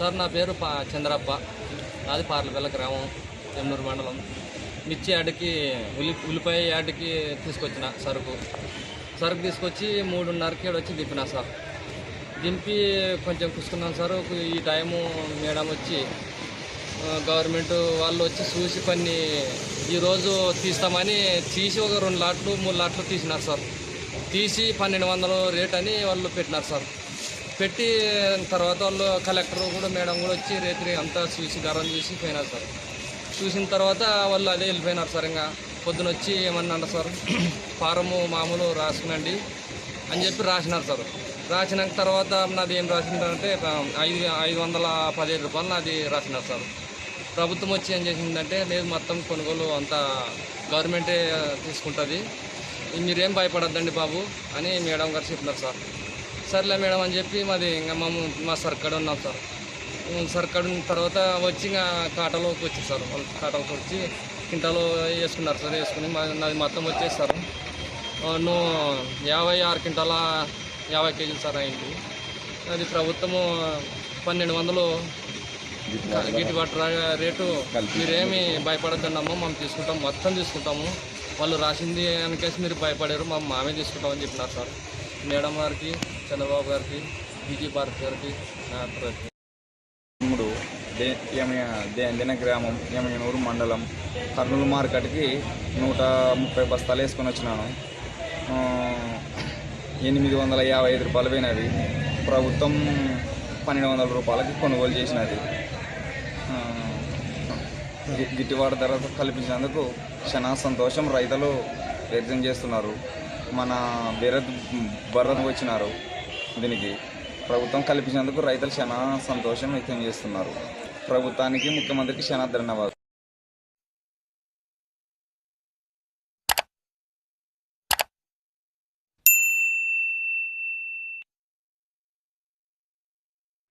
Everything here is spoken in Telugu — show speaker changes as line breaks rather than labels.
సార్ నా పేరు చంద్రప్ప, నాది పార్లపల్లి గ్రామం, ఎమ్నూరు మండలం. మిర్చి యాడ్కి ఉల్లిపాయ యాడ్కి తీసుకొచ్చిన సరుకు తీసుకొచ్చి 3:30కి వచ్చి దింపినా సార్. దింపి కొంచెం చూసుకున్నాను సార్. ఈ టైము మేడం వచ్చి గవర్నమెంట్ వాళ్ళు వచ్చి చూసి కొన్ని ఈరోజు తీస్తామని తీసి ఒక 2 లాట్లు 3 లాట్లు తీసినారు సార్. తీసి 1200 రేట్ అని వాళ్ళు పెట్టినారు సార్. పెట్టి తర్వాత వాళ్ళు కలెక్టర్ కూడా మేడం కూడా వచ్చి రేత్రి అంతా చూసి గరం చూసి పోయినారు సార్. చూసిన తర్వాత వాళ్ళు అదే వెళ్ళిపోయినారు సార్. ఇంకా పొద్దున వచ్చి ఏమన్నా సార్ ఫారము మామూలు రాసుకునండి అని చెప్పి రాసినారు సార్. రాసిన తర్వాత నాది ఏం రాసిందంటే 515 రూపాయలు నాది రాసినారు సార్. ప్రభుత్వం వచ్చి ఏం చేసిందంటే లేదు మొత్తం కొనుగోలు అంతా గవర్నమెంటే తీసుకుంటుంది, మీరేం భయపడద్దండి బాబు అని మేడం గారు చెప్పినారు సార్. సర్లే మేడం అని చెప్పి మాది ఇంకా మా సర్కాడు ఉన్నాం సార్. సర్కాడు తర్వాత వచ్చి ఇంకా కాటలోకి వచ్చి సార్. వాళ్ళు కాటలోకి వచ్చి కింటాలో వేసుకున్నారు సార్. వేసుకుని నాది మొత్తం వచ్చేస్తారు. 56 క్వింటాల 50 కేజీలు సార్ అయింది. అది ప్రభుత్వము 1200 గిట్టుబాటు రేటు, మీరేమి భయపడద్దన్నమ్మా, మేము తీసుకుంటాం, మొత్తం తీసుకుంటాము, వాళ్ళు రాసింది అనికేసి మీరు భయపడారు, మామే తీసుకుంటామని చెప్పినారు సార్. మేడం గారికి, చంద్రబాబు గారికి, బీజీ భారత్ గారికి,
తమ్ముడు దిన గ్రామం ఎమ్నూరు మండలం కర్నూలు మార్కెట్కి 130 బస్తాలు వేసుకొని వచ్చినాను. 855 రూపాయలు పోయినవి. ప్రభుత్వం 1200 రూపాయలకి కొనుగోలు చేసినది. గిట్టుబాటు ధర కల్పించినందుకు చాలా సంతోషం రైతులు వ్యక్తం చేస్తున్నారు. మన భరత్ వచ్చినారు. దీనికి ప్రభుత్వం కల్పించినందుకు రైతులు చాలా సంతోషం వ్యక్తం చేస్తున్నారు. ప్రభుత్వానికి, ముఖ్యమంత్రికి చాలా ధన్యవాదాలు.